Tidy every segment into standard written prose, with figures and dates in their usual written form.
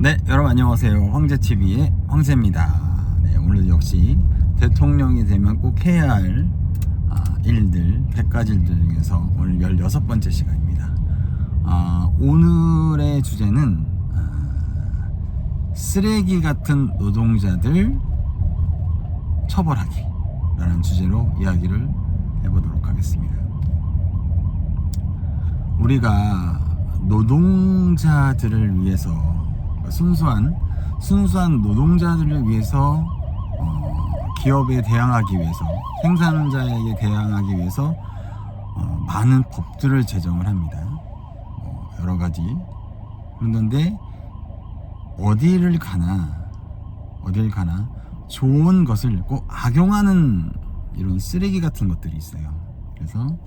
네, 여러분 안녕하세요. 황제TV의 황제입니다. 네, 오늘도 역시 대통령이 되면 꼭 해야 할 일들, 100가지 일 중에서 오늘 16번째 시간입니다. 오늘의 주제는 쓰레기 같은 노동자들 처벌하기 라는 주제로 이야기를 해보도록 하겠습니다. 우리가 노동자들을 위해서, 순수한 노동자들을 위해서 기업에 대항하기 위해서, 생산자에게 대항하기 위해서 많은 법들을 제정을 합니다. 여러 가지. 그런데 어딜 가나 좋은 것을 꼭 악용하는 이런 쓰레기 같은 것들이 있어요. 그래서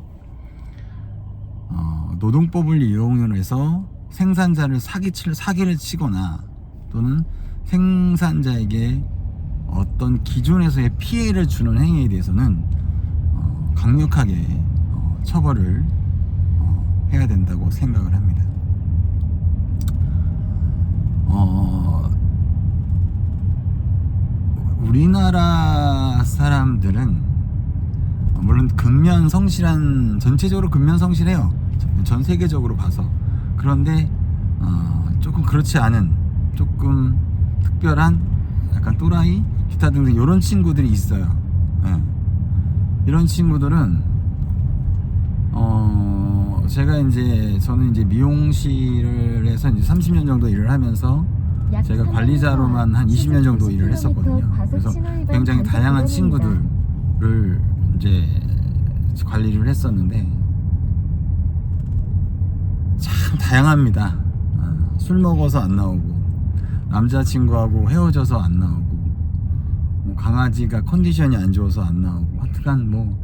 노동법을 이용해서 생산자를 사기를 치거나, 또는 생산자에게 어떤 기준에서의 피해를 주는 행위에 대해서는 강력하게 처벌을 해야 된다고 생각을 합니다. 우리나라 사람들은 물론 전체적으로 근면성실해요. 전 세계적으로 봐서. 그런데 조금 그렇지 않은, 조금 특별한 약간 또라이, 기타 등등 이런 친구들이 있어요. 네. 이런 친구들은 저는 이제 미용실을 해서 이제 30년 정도 일을 하면서 제가 관리자로만 한 20년 정도 일을 했었거든요. 그래서 굉장히 다양한 친구들을 이제 관리를 했었는데 참 다양합니다. 술 먹어서 안 나오고, 남자친구하고 헤어져서 안 나오고, 뭐 강아지가 컨디션이 안 좋아서 안 나오고, 하여튼 뭐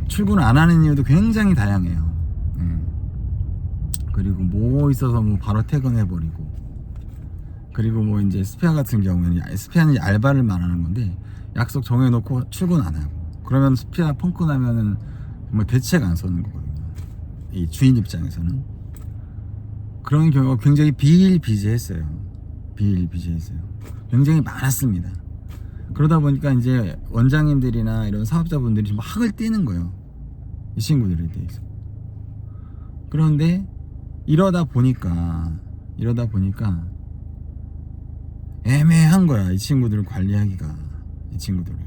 출근 안 하는 이유도 굉장히 다양해요. 그리고 뭐 있어서 뭐 바로 퇴근해버리고, 그리고 뭐 이제 스페어 같은 경우에는, 스페어는 알바를 말하는 건데 약속 정해놓고 출근 안 하고, 그러면 스페어 펑크 나면은 뭐 대책 안 서는 거거든요. 이 주인 입장에서는. 그런 경우가 굉장히 비일비재했어요. 굉장히 많았습니다. 그러다 보니까 이제 원장님들이나 이런 사업자분들이 좀 학을 떼는 거예요, 이 친구들에 대해서. 그런데 이러다 보니까 애매한 거야, 이 친구들을 관리하기가. 이 친구들을.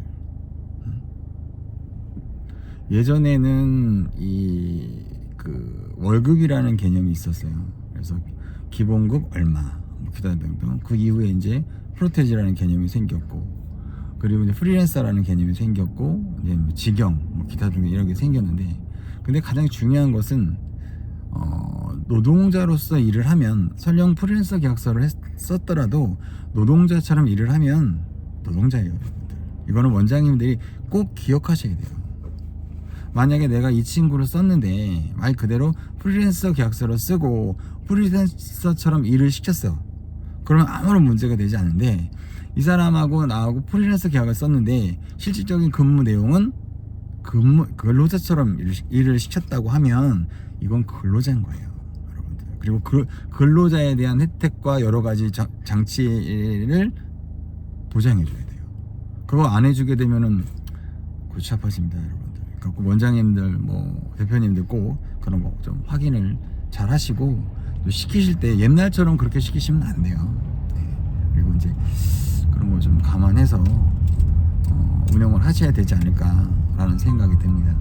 예전에는 월급이라는 개념이 있었어요. 그래서 기본급 얼마, 기타 등등. 그 이후에 이제 프로테지라는 개념이 생겼고, 그리고 이제 프리랜서라는 개념이 생겼고, 이제 직영, 기타 등등 이런 게 생겼는데, 근데 가장 중요한 것은 노동자로서 일을 하면, 설령 프리랜서 계약서를 썼더라도 노동자처럼 일을 하면 노동자예요, 여러분들. 이거는 원장님들이 꼭 기억하셔야 돼요. 만약에 내가 이 친구를 썼는데 말 그대로 프리랜서 계약서를 쓰고 프리랜서처럼 일을 시켰어. 그러면 아무런 문제가 되지 않는데, 이 사람하고 나하고 프리랜서 계약을 썼는데 실질적인 근무 내용은 근로자처럼 일을 시켰다고 하면 이건 근로자인 거예요, 여러분들. 그리고 근로자에 대한 혜택과 여러 가지 장치를 보장해 줘야 돼요. 그거 안 해주게 되면은 골치 아파집니다, 여러분. 원장님들, 대표님들 꼭 그런 거 좀 확인을 잘 하시고, 또 시키실 때 옛날처럼 그렇게 시키시면 안 돼요. 네. 그리고 이제 그런 거 좀 감안해서 운영을 하셔야 되지 않을까라는 생각이 듭니다.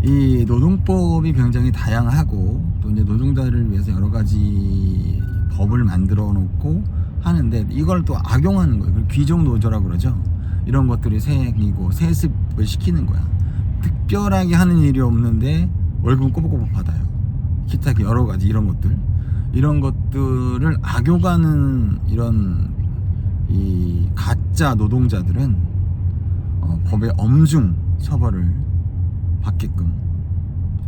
이 노동법이 굉장히 다양하고, 또 이제 노동자를 위해서 여러 가지 법을 만들어 놓고 하는데, 이걸 또 악용하는 거예요. 귀족 노조라고 그러죠. 이런 것들이 생기고 세습을 시키는 거야. 특별하게 하는 일이 없는데 월급은 꼬박꼬박 받아요. 기타 여러 가지 이런 것들을 악용하는 이런 이 가짜 노동자들은 법의 엄중 처벌을 받게끔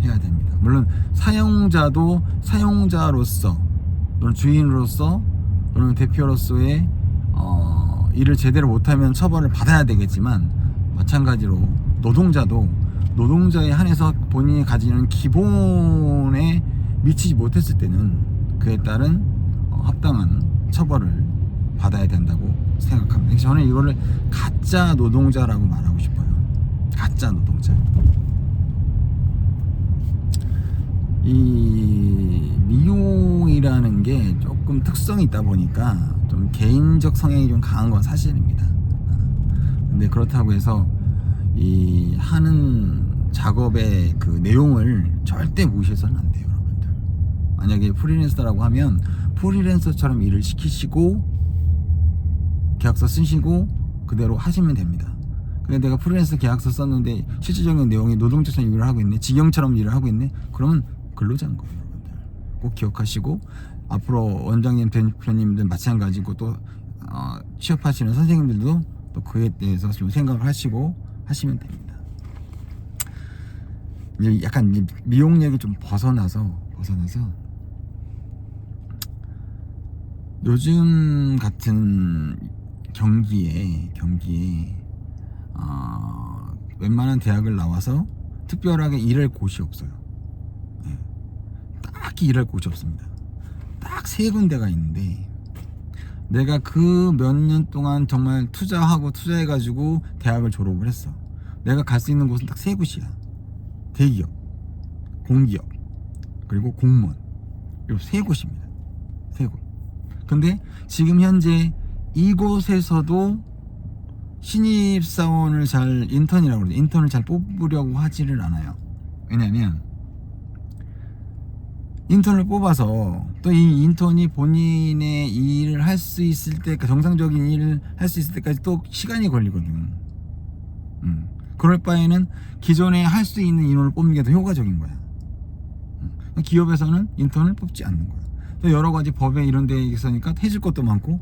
해야 됩니다. 물론 사용자도 사용자로서, 또는 주인으로서, 또는 대표로서의 일을 제대로 못하면 처벌을 받아야 되겠지만, 마찬가지로 노동자도 노동자에 한해서 본인이 가지는 기본에 미치지 못했을 때는 그에 따른 합당한 처벌을 받아야 된다고 생각합니다. 저는 이거를 가짜 노동자라고 말하고 싶어요. 가짜 노동자. 이 미용이라는 게 조금 특성이 있다 보니까 좀 개인적 성향이 좀 강한 건 사실입니다. 근데 그렇다고 해서 이 하는 작업의 그 내용을 절대 무시해서는 안 돼요, 여러분들. 만약에 프리랜서라고 하면 프리랜서처럼 일을 시키시고 계약서 쓰시고 그대로 하시면 됩니다. 근데 내가 프리랜서 계약서 썼는데 실질적인 내용이 노동자처럼 일을 하고 있네, 직영처럼 일을 하고 있네, 그러면 근로자인 거예요, 여러분들. 꼭 기억하시고 앞으로 원장님, 대표님들 마찬가지고 또 취업하시는 선생님들도 또 그에 대해서 좀 생각을 하시고 하시면 됩니다. 이제 약간 이제 미용 얘기 좀 벗어나서 요즘 같은 경기에 웬만한 대학을 나와서 특별하게 일할 곳이 없어요. 딱히 일할 곳이 없습니다. 딱 3군데가 있는데 내가 그 몇 년 동안 정말 투자해가지고 대학을 졸업을 했어. 내가 갈 수 있는 곳은 딱 3곳이야. 대기업, 공기업, 그리고 공무원. 이 3곳입니다. 3곳. 근데 지금 현재 이곳에서도 신입사원을 인턴이라고 그러죠. 인턴을 잘 뽑으려고 하지를 않아요. 왜냐면 인턴을 뽑아서 또 이 인턴이 본인의 일을 할 수 있을 때, 정상적인 일을 할 수 있을 때까지 또 시간이 걸리거든. 그럴 바에는 기존에 할 수 있는 인원을 뽑는 게 더 효과적인 거야. 기업에서는 인턴을 뽑지 않는 거야. 또 여러 가지 법에 이런 데 있으니까 해줄 것도 많고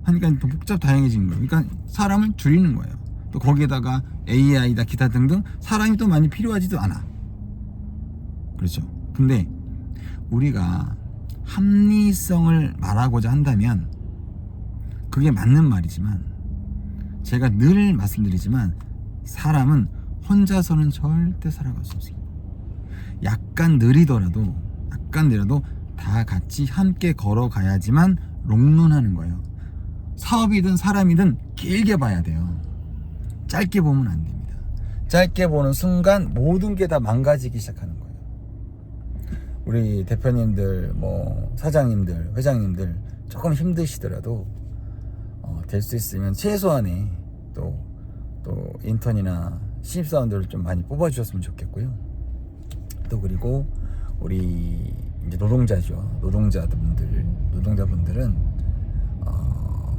하니까 더 복잡 다양해진 거예요. 그러니까 사람을 줄이는 거예요. 또 거기에다가 AI다 기타 등등 사람이 또 많이 필요하지도 않아. 그렇죠. 근데 우리가 합리성을 말하고자 한다면 그게 맞는 말이지만, 제가 늘 말씀드리지만 사람은 혼자서는 절대 살아갈 수 없습니다. 약간 느리더라도 다 같이 함께 걸어가야지만 롱런하는 거예요. 사업이든 사람이든 길게 봐야 돼요. 짧게 보면 안 됩니다. 짧게 보는 순간 모든 게 다 망가지기 시작하는 거예요. 우리 대표님들, 사장님들, 회장님들 조금 힘드시더라도 될 수 있으면 최소한의 또 인턴이나 신입사원들을 좀 많이 뽑아주셨으면 좋겠고요. 또 그리고 우리 이제 노동자분들은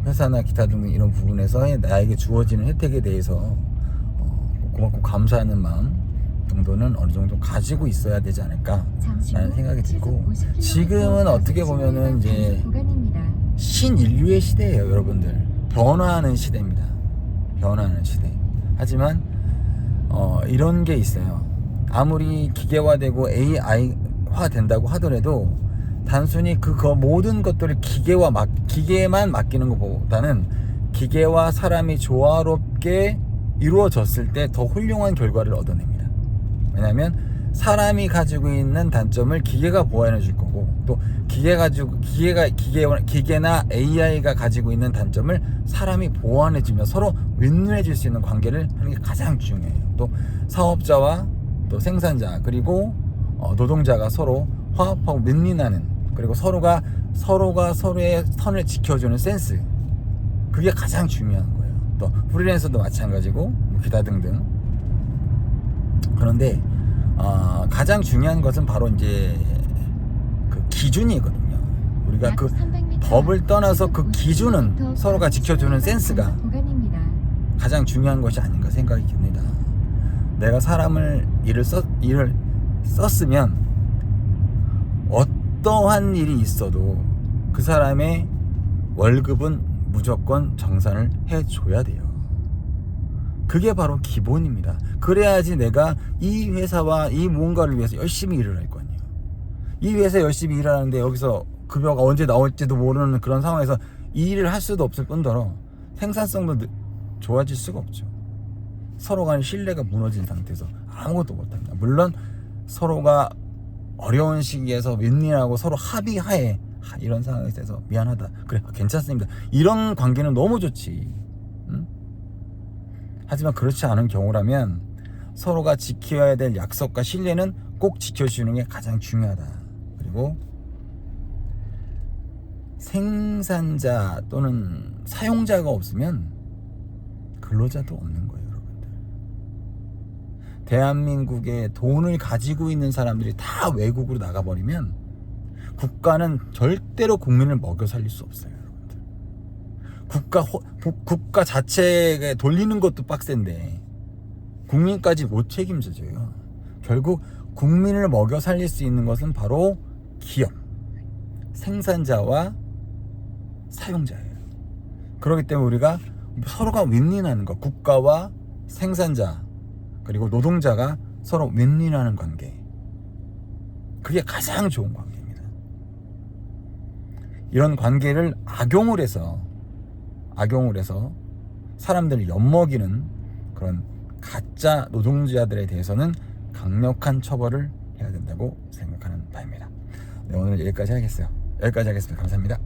회사나 기타 등등 이런 부분에서 나에게 주어지는 혜택에 대해서 고맙고 감사하는 마음 정도는 어느 정도 가지고 있어야 되지 않을까 라는 생각이 들고, 지금은 어떻게 보면은 이제 신인류의 시대예요, 여러분들. 변화하는 시대입니다. 변화하는 시대. 하지만 이런 게 있어요. 아무리 기계화되고 AI화 된다고 하더라도 단순히 모든 것들을 기계에만 맡기는 것보다는 기계와 사람이 조화롭게 이루어졌을 때 더 훌륭한 결과를 얻어냅니다. 왜냐하면 사람이 가지고 있는 단점을 기계가 보완해 줄 거고, 또 기계나 AI가 가지고 있는 단점을 사람이 보완해 주며 서로 윈윈해 줄 수 있는 관계를 하는 게 가장 중요해요. 또 사업자와 또 생산자 그리고 노동자가 서로 화합하고 윈윈하는, 그리고 서로가 서로의 선을 지켜주는 센스, 그게 가장 중요한 거예요. 또 프리랜서도 마찬가지고 기타 등등. 그런데 가장 중요한 것은 바로 이제 그 기준이거든요. 우리가 그 법을 떠나서 그 기준은 서로가 지켜주는 센스가 가장 중요한 것이 아닌가 생각이 듭니다. 내가 일을 썼으면 어떠한 일이 있어도 그 사람의 월급은 무조건 정산을 해줘야 돼요. 그게 바로 기본입니다. 그래야지 내가 이 회사와 이 무언가를 위해서 열심히 일을 할 거 아니에요. 이 회사에 열심히 일하는데 여기서 급여가 언제 나올지도 모르는 그런 상황에서 이 일을 할 수도 없을 뿐더러 생산성도 좋아질 수가 없죠. 서로 간의 신뢰가 무너진 상태에서 아무것도 못합니다. 물론 서로가 어려운 시기에서 윈윈하고 서로 합의하에 이런 상황에 대해서 미안하다. 그래, 괜찮습니다. 이런 관계는 너무 좋지. 응? 하지만 그렇지 않은 경우라면 서로가 지켜야 될 약속과 신뢰는 꼭 지켜주는 게 가장 중요하다. 그리고 생산자 또는 사용자가 없으면 근로자도 없는 거예요, 여러분들. 대한민국에 돈을 가지고 있는 사람들이 다 외국으로 나가버리면 국가는 절대로 국민을 먹여 살릴 수 없어요, 여러분들. 국가 자체에 돌리는 것도 빡센데 국민까지 못 책임져줘요. 결국 국민을 먹여 살릴 수 있는 것은 바로 기업, 생산자와 사용자예요. 그렇기 때문에 우리가 서로가 윈윈하는 것, 국가와 생산자 그리고 노동자가 서로 윈윈하는 관계, 그게 가장 좋은 관계입니다. 이런 관계를 악용을 해서 사람들을 엿먹이는 그런 가짜 노동자들에 대해서는 강력한 처벌을 해야 된다고 생각하는 바입니다. 네, 오늘 여기까지 하겠습니다. 감사합니다.